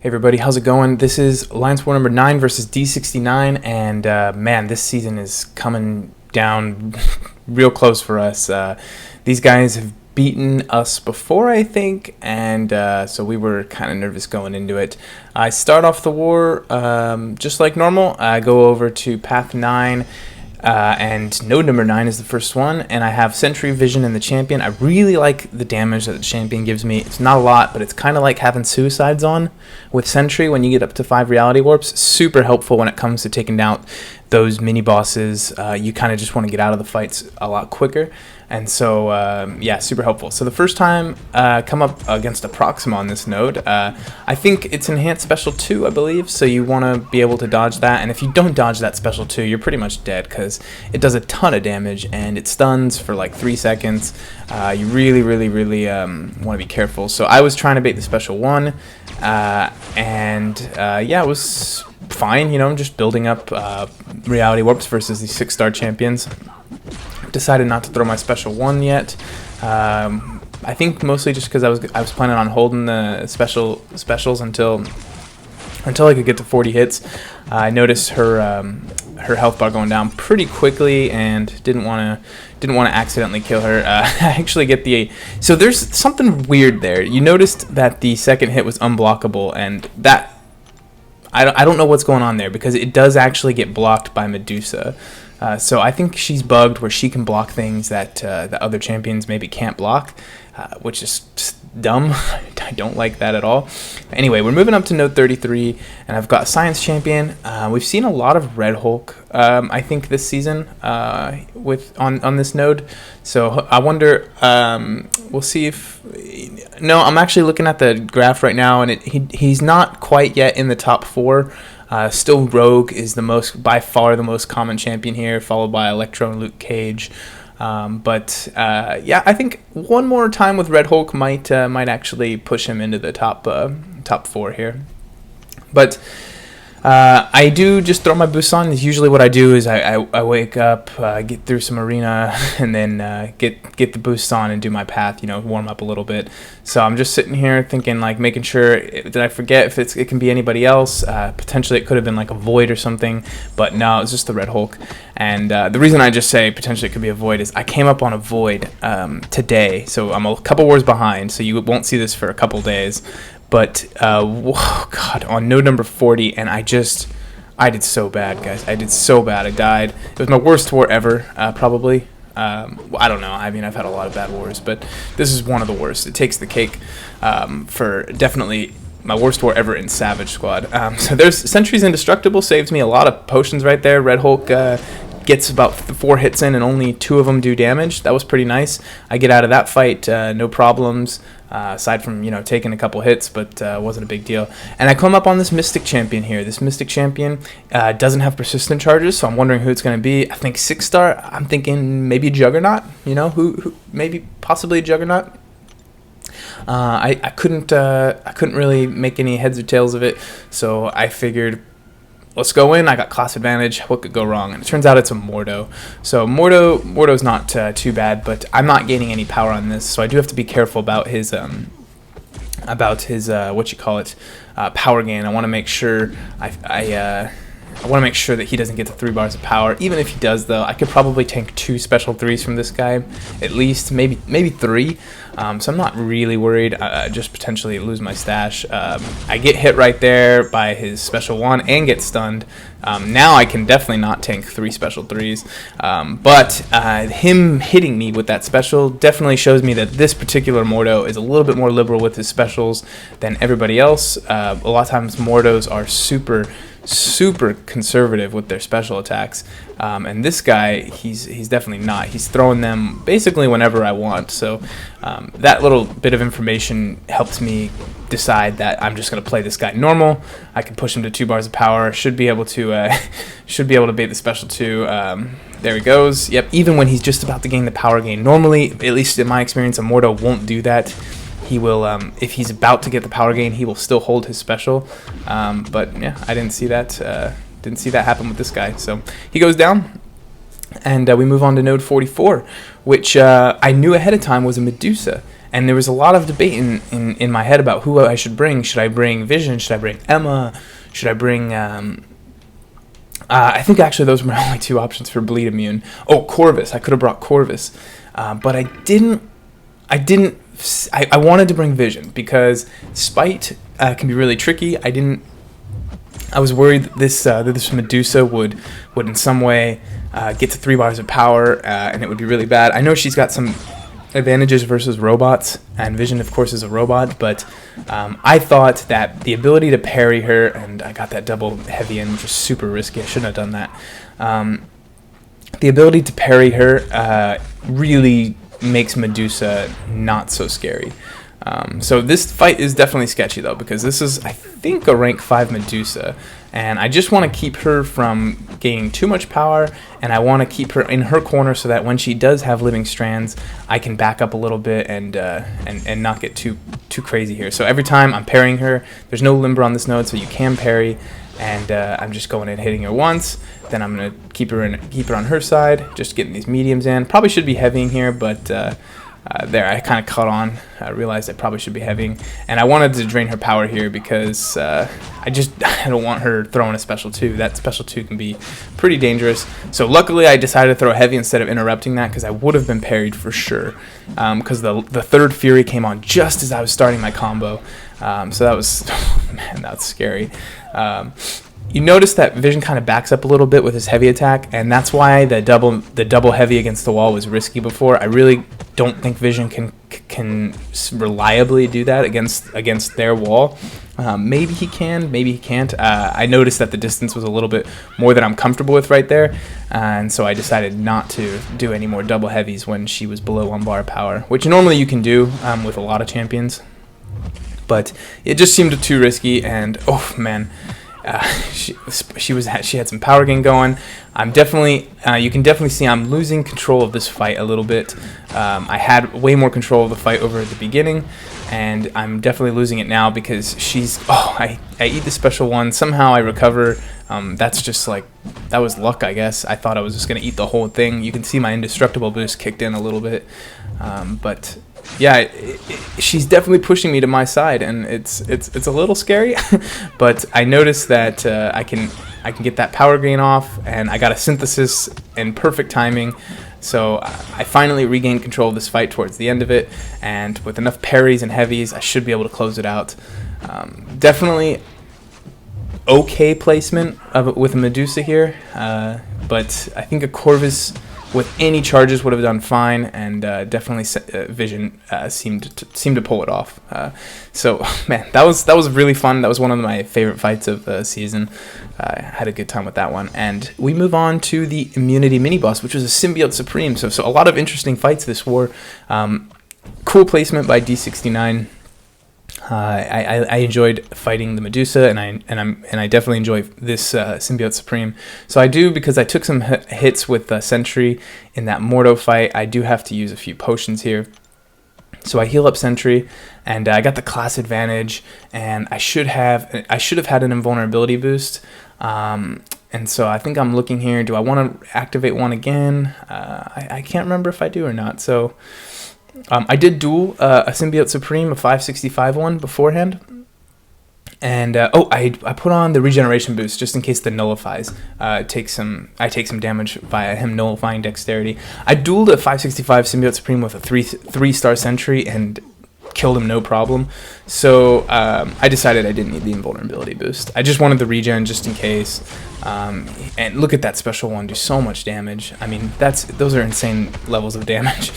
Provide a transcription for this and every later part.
Hey everybody, how's it going? This is Alliance War number 9 versus D69, and man, this season is coming down real close for us. These guys have beaten us before, I think, and so we were kind of nervous going into it. I start off the war just like normal. I go over to Path 9, and node number 9 is the first one, and I have Sentry Vision in the champion. I really like the damage that the champion gives me. It's not a lot, but it's kind of like having Suicides on with Sentry when you get up to 5 reality warps. Super helpful when it comes to taking down those mini bosses. You kind of just want to get out of the fights a lot quicker, and so yeah, super helpful. So the first time come up against a Proxima on this node, I think it's enhanced special 2, I believe, so you want to be able to dodge that, and if you don't dodge that special 2, you're pretty much dead because it does a ton of damage and it stuns for like 3 seconds. You really want to be careful. So I was trying to bait the special 1, and yeah, it was fine, you know, just building up reality warps versus these 6-star champions. Decided not to throw my special 1 yet. I think mostly just because I was planning on holding the specials until I could get to 40 hits. I noticed her health bar going down pretty quickly and didn't want to accidentally kill her. I actually get so there's something weird there. You noticed that the second hit was unblockable, and that I don't know what's going on there because it does actually get blocked by Medusa. So I think she's bugged where she can block things that the other champions maybe can't block, which is just dumb. I don't like that at all. Anyway, we're moving up to node 33, and I've got Science Champion. We've seen a lot of Red Hulk, I think, this season on this node. So I wonder, we'll see if... No, I'm actually looking at the graph right now, and he's not quite yet in the top 4. Still Rogue is by far the most common champion here, followed by Electro and Luke Cage. But yeah, I think one more time with Red Hulk might actually push him into the top 4 here. But I do just throw my boosts on. Usually what I do is I wake up, get through some arena, and then get the boosts on and do my path, you know, warm up a little bit. So I'm just sitting here thinking, like, making sure, did I forget if it can be anybody else? Potentially it could have been like a Void or something, but no, it's just the Red Hulk. And the reason I just say potentially it could be a Void is I came up on a Void today, so I'm a couple wars behind, so you won't see this for a couple days. But, whoa, God, on node number 40, and I did so bad, guys. I did so bad. I died. It was my worst war ever, probably. I don't know. I mean, I've had a lot of bad wars, but this is one of the worst. It takes the cake for definitely my worst war ever in Savage Squad. So there's Sentry's Indestructible, saves me a lot of potions right there. Red Hulk gets about 4 hits in, and only 2 of them do damage. That was pretty nice. I get out of that fight, no problems. Aside from, you know, taking a couple hits, but wasn't a big deal. And I come up on this Mystic Champion here. This Mystic Champion doesn't have persistent charges, so I'm wondering who it's going to be. I think 6-star. I'm thinking maybe Juggernaut. You know, who maybe possibly Juggernaut. I couldn't really make any heads or tails of it, so I figured, let's go in. I got class advantage. What could go wrong? And it turns out it's a Mordo. So Mordo's not too bad, but I'm not gaining any power on this, so I do have to be careful about his power gain. I want to make sure I want to make sure that he doesn't get to 3 bars of power. Even if he does, though, I could probably tank 2 special 3s from this guy, at least, maybe 3. So I'm not really worried. Just potentially lose my stash. I get hit right there by his special 1 and get stunned. Now I can definitely not tank 3 special 3s. But him hitting me with that special definitely shows me that this particular Mordo is a little bit more liberal with his specials than everybody else. A lot of times Mordos are super conservative with their special attacks, and this guy, he's definitely not. He's throwing them basically whenever I want, so that little bit of information helps me decide that I'm just going to play this guy normal. I can push him to 2 bars of power, should be able to bait the special 2. There he goes. Yep, even when he's just about to gain the power gain. Normally, at least in my experience, a Mordo won't do that. He will, if he's about to get the power gain, he will still hold his special. But yeah, I didn't see that happen with this guy. So he goes down, and we move on to node 44, which I knew ahead of time was a Medusa. And there was a lot of debate in my head about who I should bring. Should I bring Vision? Should I bring Emma? Should I bring... I think actually those were my only two options for bleed immune. Oh, Corvus. I could have brought Corvus. But I didn't... I wanted to bring Vision because Spite can be really tricky. I was worried that this Medusa would in some way get to 3 bars of power, and it would be really bad. I know she's got some advantages versus robots, and Vision, of course, is a robot, but I thought that the ability to parry her, and I got that double heavy in, which was super risky. I shouldn't have done that. The ability to parry her really makes Medusa not so scary. So this fight is definitely sketchy, though, because this is, I think, a rank 5 Medusa, and I just want to keep her from gaining too much power, and I want to keep her in her corner so that when she does have living strands, I can back up a little bit and not get too crazy here. So every time I'm parrying her, there's no limber on this node, so you can parry, and I'm just going and hitting her once. Then I'm gonna keep her on her side, just getting these mediums in. Probably should be heavying here, but there, I kind of caught on. I realized I probably should be heavying, and I wanted to drain her power here because I don't want her throwing a special 2. That special 2 can be pretty dangerous. So luckily, I decided to throw heavy instead of interrupting that because I would have been parried for sure. Because the third Fury came on just as I was starting my combo, so that was man, that's scary. You notice that Vision kind of backs up a little bit with his heavy attack, and that's why the double heavy against the wall was risky before. I really don't think Vision can reliably do that against their wall. Maybe he can, maybe he can't. I noticed that the distance was a little bit more than I'm comfortable with right there, and so I decided not to do any more double heavies when she was below 1 bar of power, which normally you can do with a lot of champions. But it just seemed too risky, and oh man. She had some power gain going. I'm definitely you can definitely see I'm losing control of this fight a little bit. I had way more control of the fight over at the beginning, and I'm definitely losing it now because I eat the special one, somehow I recover. That's just like, that was luck, I guess. I thought I was just gonna eat the whole thing. You can see my indestructible boost kicked in a little bit, but yeah, she's definitely pushing me to my side, and it's a little scary. But I noticed that I can get that power gain off, and I got a synthesis in perfect timing. So I finally regained control of this fight towards the end of it, and with enough parries and heavies, I should be able to close it out. Definitely okay placement with a Medusa here, but I think a Corvus with any charges would have done fine, and definitely Vision seemed to pull it off. So man, that was really fun. That was one of my favorite fights of the season. I had a good time with that one. And we move on to the immunity mini boss, which was a Symbiote Supreme. So a lot of interesting fights this war. Cool placement by D69. I enjoyed fighting the Medusa, and I definitely enjoy this Symbiote Supreme. So I do, because I took some hits with Sentry in that Mordo fight. I do have to use a few potions here. So I heal up Sentry, and I got the class advantage, and I should have had an invulnerability boost. And so I think I'm looking here. Do I want to activate one again? I can't remember if I do or not. So I did duel a Symbiote Supreme, a 565 one beforehand. And I put on the regeneration boost just in case the nullifies. I take some damage via him nullifying dexterity. I dueled a 565 Symbiote Supreme with a 3-star Sentry and killed him no problem. So I decided I didn't need the invulnerability boost. I just wanted the regen just in case. And look at that special one do so much damage. I mean, those are insane levels of damage.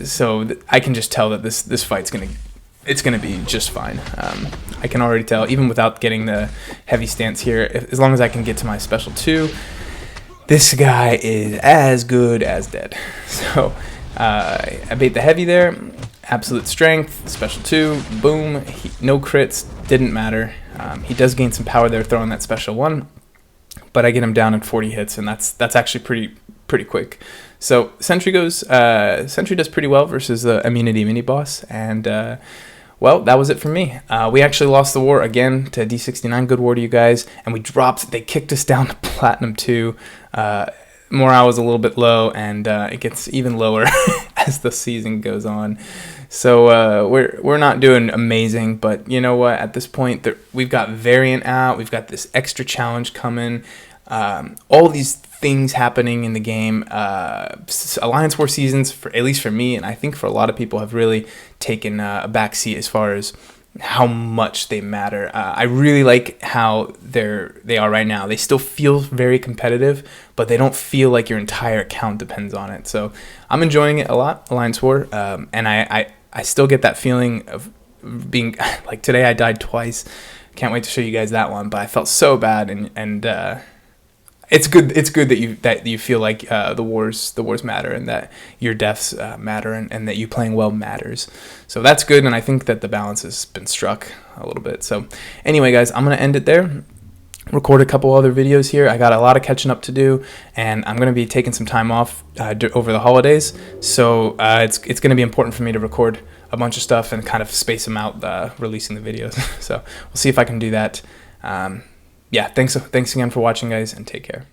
So I can just tell that this fight's gonna be just fine. I can already tell, even without getting the heavy stance here, as long as I can get to my special 2, this guy is as good as dead. So I bait the heavy there, absolute strength, special 2, boom, no crits, didn't matter. He does gain some power there throwing that special 1, but I get him down in 40 hits, and that's actually pretty quick. So Sentry does pretty well versus the immunity mini boss, and well, that was it for me. We actually lost the war again to D69. Good war to you guys. And they kicked us down to Platinum 2. Morale was a little bit low, and it gets even lower as the season goes on. So we're not doing amazing, but you know what? At this point, we've got variant out. We've got this extra challenge coming. All these things happening in the game. Alliance War seasons, at least for me, and I think for a lot of people, have really taken a backseat as far as how much they matter. I really like how they are right now. They still feel very competitive, but they don't feel like your entire account depends on it. So I'm enjoying it a lot, Alliance War, and I still get that feeling of being like today I died twice. Can't wait to show you guys that one, but I felt so bad, and it's good that you feel like the wars matter, and that your deaths matter, and that you playing well matters. So that's good, and I think that the balance has been struck a little bit. So anyway, guys, I'm gonna end it there. Record a couple other videos here. I got a lot of catching up to do, and I'm gonna be taking some time off over the holidays. So it's gonna be important for me to record a bunch of stuff and kind of space them out, releasing the videos. So we'll see if I can do that. Yeah, thanks again for watching, guys, and take care.